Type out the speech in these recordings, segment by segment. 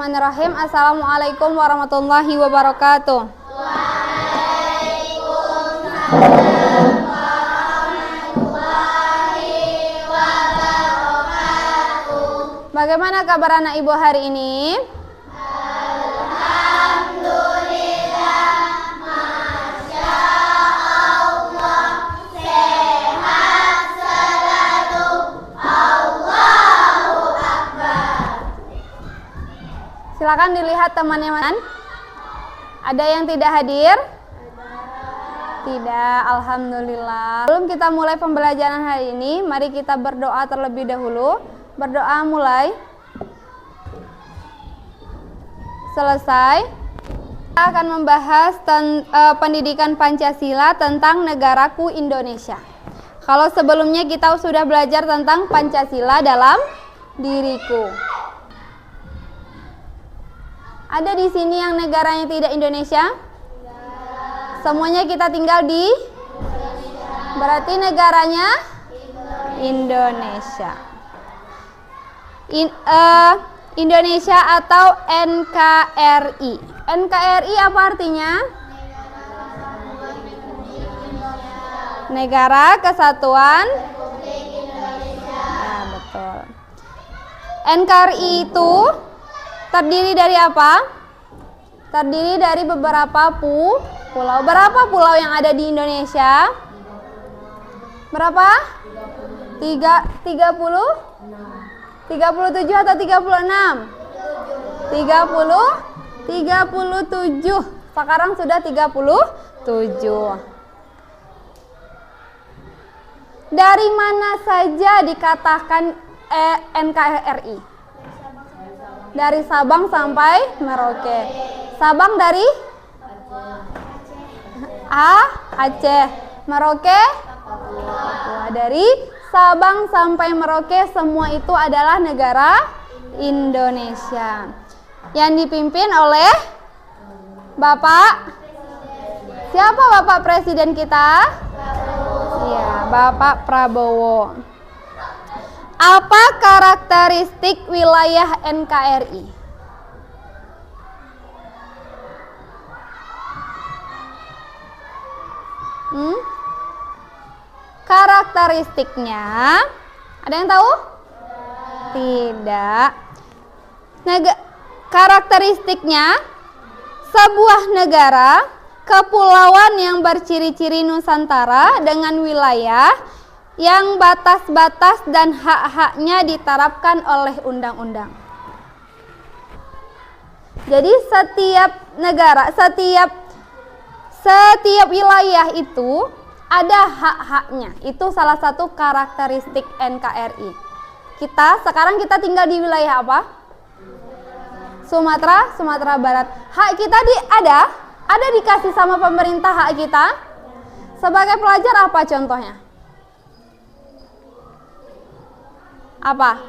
Bismillahirrahmanirrahim. Assalamualaikum warahmatullahi wabarakatuh. Waalaikumsalam warahmatullahi wabarakatuh. Bagaimana kabar anak ibu hari ini? Alhamdulillah, Masya Allah, sehat selalu, Allahu Akbar. Silakan dilihat teman-teman. Ada yang tidak hadir? Tidak, alhamdulillah. Sebelum kita mulai pembelajaran hari ini, mari kita berdoa terlebih dahulu. Berdoa mulai. Selesai. Kita akan membahas pendidikan Pancasila tentang negaraku Indonesia. Kalau sebelumnya kita sudah belajar tentang Pancasila dalam diriku. Ada di sini yang negaranya tidak Indonesia? Semuanya kita tinggal di Indonesia. Berarti negaranya Indonesia. Indonesia atau NKRI. NKRI apa artinya? Negara Kesatuan Republik Indonesia. Nah, betul. NKRI itu terdiri dari apa? Terdiri dari beberapa pulau. Berapa pulau yang ada di Indonesia? Berapa? 37 atau 36? 37. Sekarang sudah 37. Dari mana saja dikatakan NKRI? Dari Sabang sampai Merauke. Sabang dari Aceh. Merauke Papua. Dari Sabang sampai Merauke semua itu adalah negara Indonesia. Yang dipimpin oleh Bapak. Siapa Bapak Presiden kita? Iya, Bapak Prabowo. Apa karakteristik wilayah NKRI? Karakteristiknya, ada yang tahu? Tidak. Karakteristiknya, sebuah negara kepulauan yang berciri-ciri Nusantara dengan wilayah yang batas-batas dan hak-haknya diterapkan oleh undang-undang. Jadi setiap negara, setiap wilayah itu ada hak-haknya. Itu salah satu karakteristik NKRI. Sekarang kita tinggal di wilayah apa? Sumatera Barat. Hak kita ada dikasih sama pemerintah hak kita. Sebagai pelajar apa contohnya? Apa?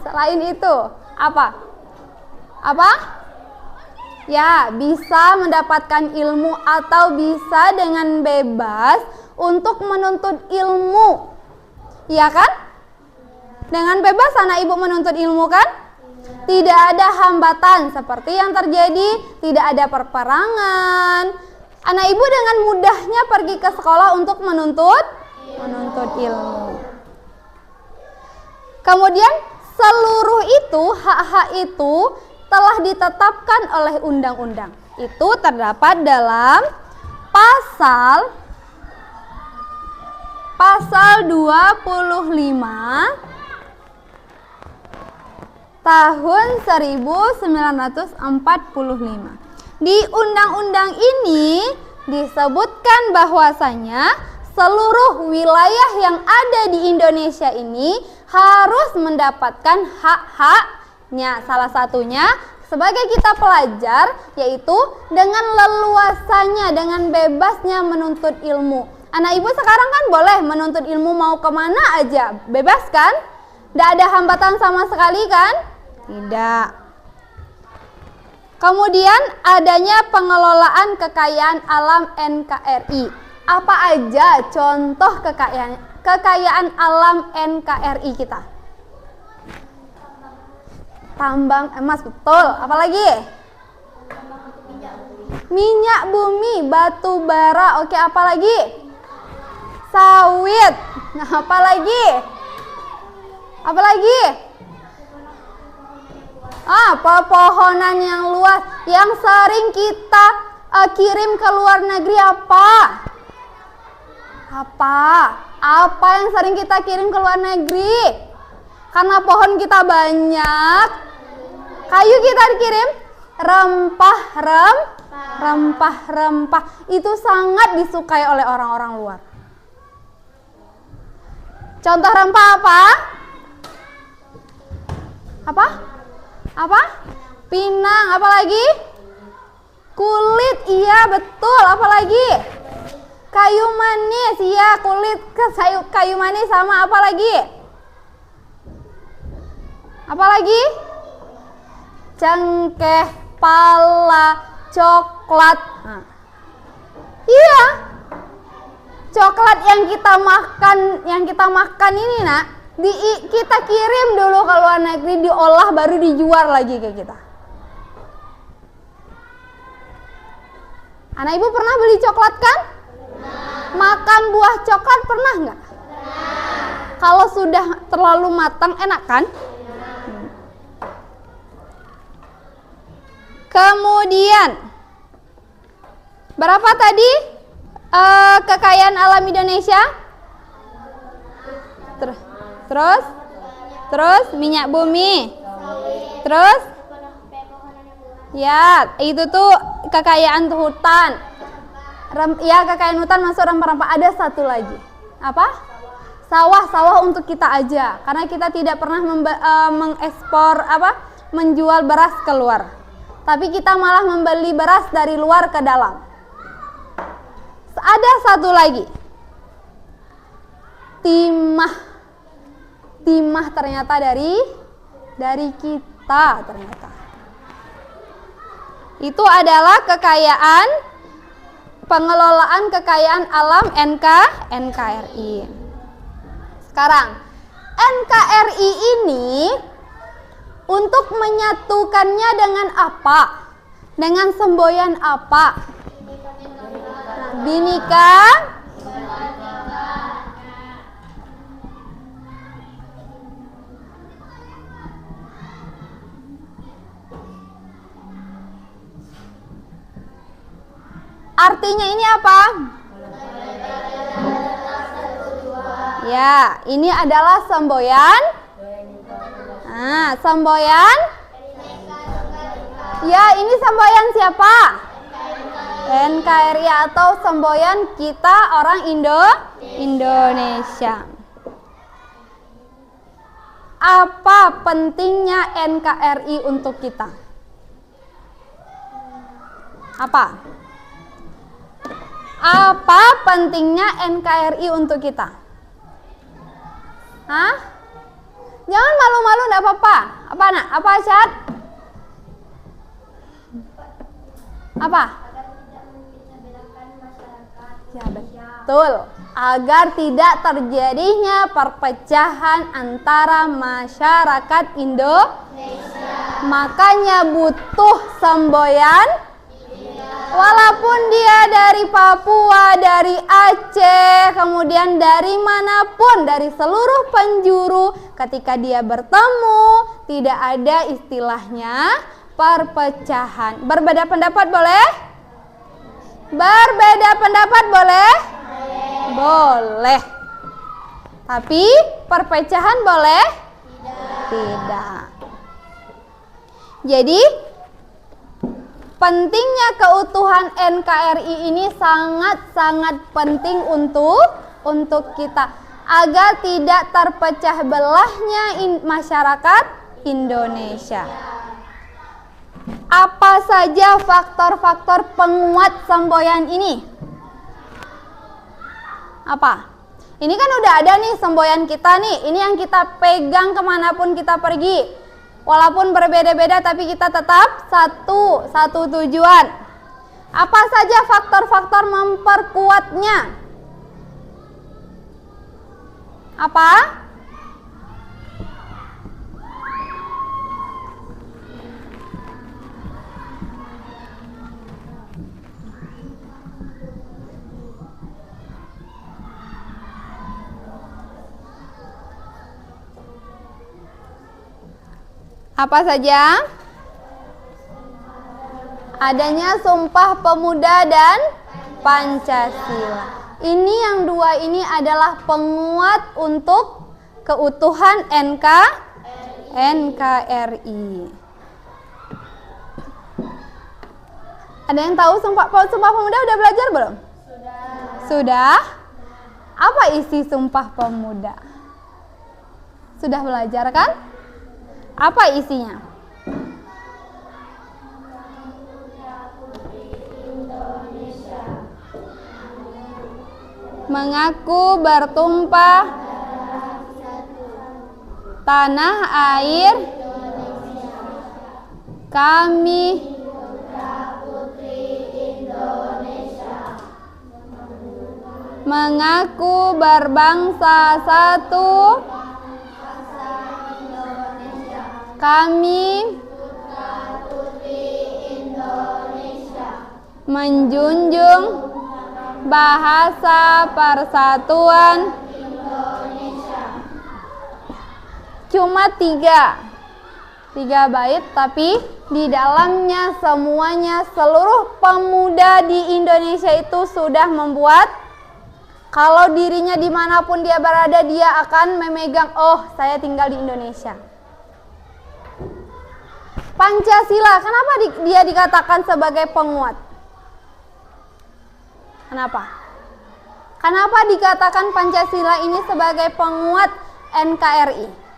Selain itu, apa? Ya, bisa mendapatkan ilmu atau bisa dengan bebas untuk menuntut ilmu. Iya kan? Dengan bebas anak ibu menuntut ilmu kan? Tidak ada hambatan seperti yang terjadi, tidak ada perperangan. Anak ibu dengan mudahnya pergi ke sekolah untuk menuntut ilmu. Kemudian seluruh itu, hak-hak itu telah ditetapkan oleh undang-undang. Itu terdapat dalam pasal 25 tahun 1945. Di undang-undang ini disebutkan bahwasanya seluruh wilayah yang ada di Indonesia ini harus mendapatkan hak-haknya. Salah satunya sebagai kita pelajar, yaitu dengan leluasannya, dengan bebasnya menuntut ilmu. Anak ibu sekarang kan boleh menuntut ilmu mau kemana aja, bebas kan? Tidak ada hambatan sama sekali kan? Tidak. Kemudian adanya pengelolaan kekayaan alam NKRI. Apa aja contoh kekayaan alam NKRI kita? Tambang emas, betul. Apalagi? Minyak bumi, batu bara. Oke, apalagi? Sawit. Nah, apalagi? Apalagi? Pepohonan yang luas yang sering kita kirim ke luar negeri apa? Apa yang sering kita kirim ke luar negeri? Karena pohon kita banyak, kayu kita dikirim, rempah-rempah itu sangat disukai oleh orang-orang luar. Contoh rempah apa? Apa? Pinang, apalagi? Kulit, iya betul, apalagi? Kayu manis, iya kulit kayu manis sama apalagi? Apalagi? Cengkeh, pala, coklat. Nah. Iya. Coklat yang kita makan ini, Nak, kita kirim dulu ke luar negeri, diolah baru dijual lagi ke kita. Anak ibu pernah beli coklat kan? Makan buah coklat pernah nggak? Kalau sudah terlalu matang enak kan? Kemudian berapa tadi kekayaan alam Indonesia? Terus minyak bumi. Terus ya itu tuh kekayaan hutan. Kekayaan hutan masuk rempah-rempah. Ada satu lagi. Apa? Sawah untuk kita aja. Karena kita tidak pernah mengekspor menjual beras keluar. Tapi kita malah membeli beras dari luar ke dalam. Ada satu lagi. Timah ternyata dari kita ternyata. Itu adalah pengelolaan kekayaan alam NKRI. Sekarang NKRI ini untuk menyatukannya dengan apa? Dengan semboyan apa? Bhinneka artinya ini apa? Ya, ini adalah semboyan. Semboyan. Ya, ini semboyan siapa? NKRI atau semboyan kita orang Indonesia. Apa pentingnya NKRI untuk kita? Apa pentingnya NKRI untuk kita? Jangan malu-malu, enggak apa-apa. Apa, Nak? Apa, Syad? Apa? Ya, betul. Agar tidak terjadinya perpecahan antara masyarakat Indonesia. Makanya butuh semboyan. Walaupun dia dari Papua, dari Aceh, kemudian dari manapun, dari seluruh penjuru, ketika dia bertemu, tidak ada istilahnya perpecahan. Berbeda pendapat boleh? Berbeda pendapat boleh? Boleh. Tapi perpecahan boleh? Tidak. Jadi pentingnya keutuhan NKRI ini sangat-sangat penting untuk kita agar tidak terpecah belahnya masyarakat Indonesia. Apa saja faktor-faktor penguat semboyan ini? Apa? Ini kan udah ada nih semboyan kita nih. Ini yang kita pegang kemanapun kita pergi. Walaupun berbeda-beda tapi kita tetap satu tujuan. Apa saja faktor-faktor memperkuatnya? Apa? Apa saja? Adanya Sumpah Pemuda dan Pancasila. Ini yang dua ini adalah penguat untuk keutuhan NKRI. Ada yang tahu Sumpah Pemuda udah belajar belum? Sudah. Apa isi Sumpah Pemuda? Sudah belajar kan? Apa isinya? Mengaku bertumpah tanah air kami mengaku berbangsa satu kami menjunjung bahasa persatuan cuma tiga bait, tapi di dalamnya semuanya seluruh pemuda di Indonesia itu sudah membuat kalau dirinya dimanapun dia berada, dia akan memegang, oh saya tinggal di Indonesia. Pancasila, kenapa dia dikatakan sebagai penguat? Kenapa? Kenapa dikatakan Pancasila ini sebagai penguat NKRI?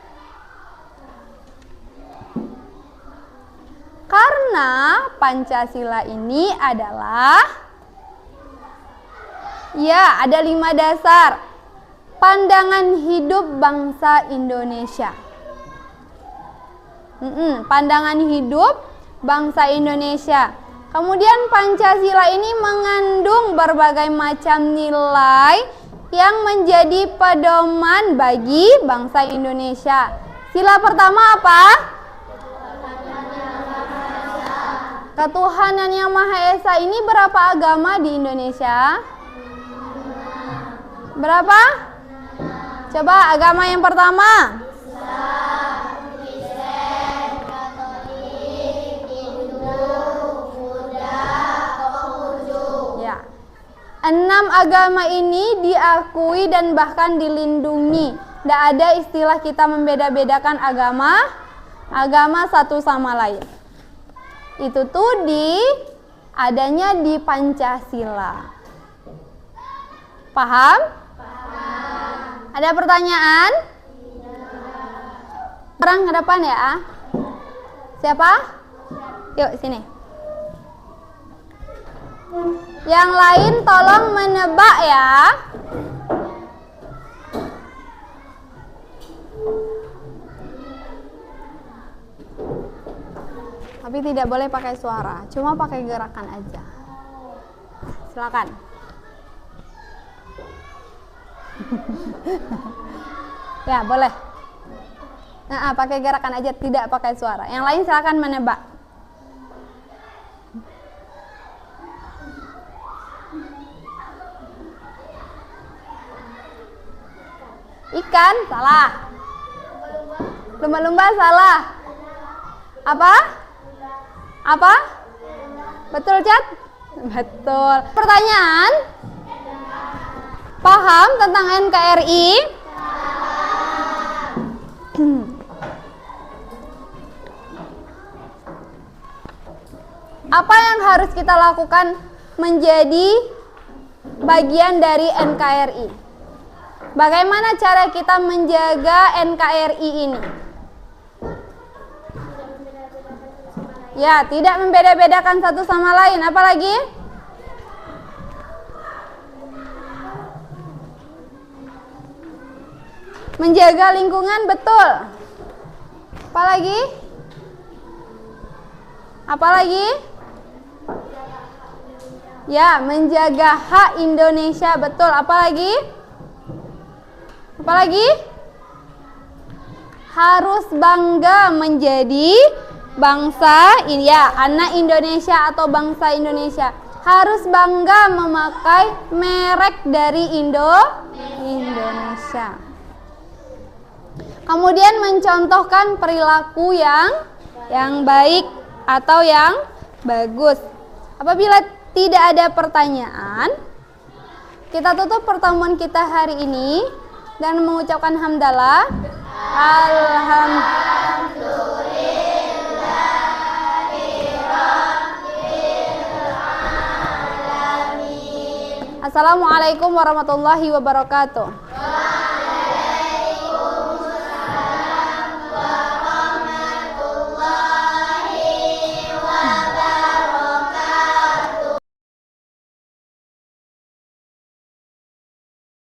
Karena Pancasila ini adalah, ya, ada 5 dasar pandangan hidup bangsa Indonesia. Pandangan hidup bangsa Indonesia. Kemudian Pancasila ini mengandung berbagai macam nilai yang menjadi pedoman bagi bangsa Indonesia. Sila pertama apa? Ketuhanan Yang Maha Esa. Ini berapa agama di Indonesia? Berapa? Coba agama yang pertama. Islam, Kristen, Katolik, Hindu, Buddha, Konghucu. Ya. 6 agama ini diakui dan bahkan dilindungi. Tidak ada istilah kita membeda-bedakan agama satu sama lain. Itu tuh adanya di Pancasila. Paham? Ada pertanyaan? Orang ke depan ya. Siapa? Yuk sini. Yang lain tolong menebak ya. Tapi tidak boleh pakai suara, cuma pakai gerakan aja. Silakan. Ya, boleh. Nah, pakai gerakan aja, tidak pakai suara. Yang lain silakan menebak. Ikan, salah. Lumba-lumba, salah. Apa? Apa? Betul, Cat? Betul. Pertanyaan? Paham tentang NKRI? Apa yang harus kita lakukan menjadi bagian dari NKRI? Bagaimana cara kita menjaga NKRI ini? Ya, tidak membeda-bedakan satu sama lain. Apalagi? Menjaga lingkungan, betul. Apalagi? Apalagi? Ya, menjaga hak Indonesia, betul. Apalagi? Apalagi? Harus bangga menjadi bangsa, ya, anak Indonesia atau bangsa Indonesia. Harus bangga memakai merek dari Indonesia. Kemudian mencontohkan perilaku yang yang baik atau yang bagus. Apabila tidak ada pertanyaan, kita tutup pertemuan kita hari ini dan mengucapkan hamdalah. Assalamualaikum warahmatullahi wabarakatuh.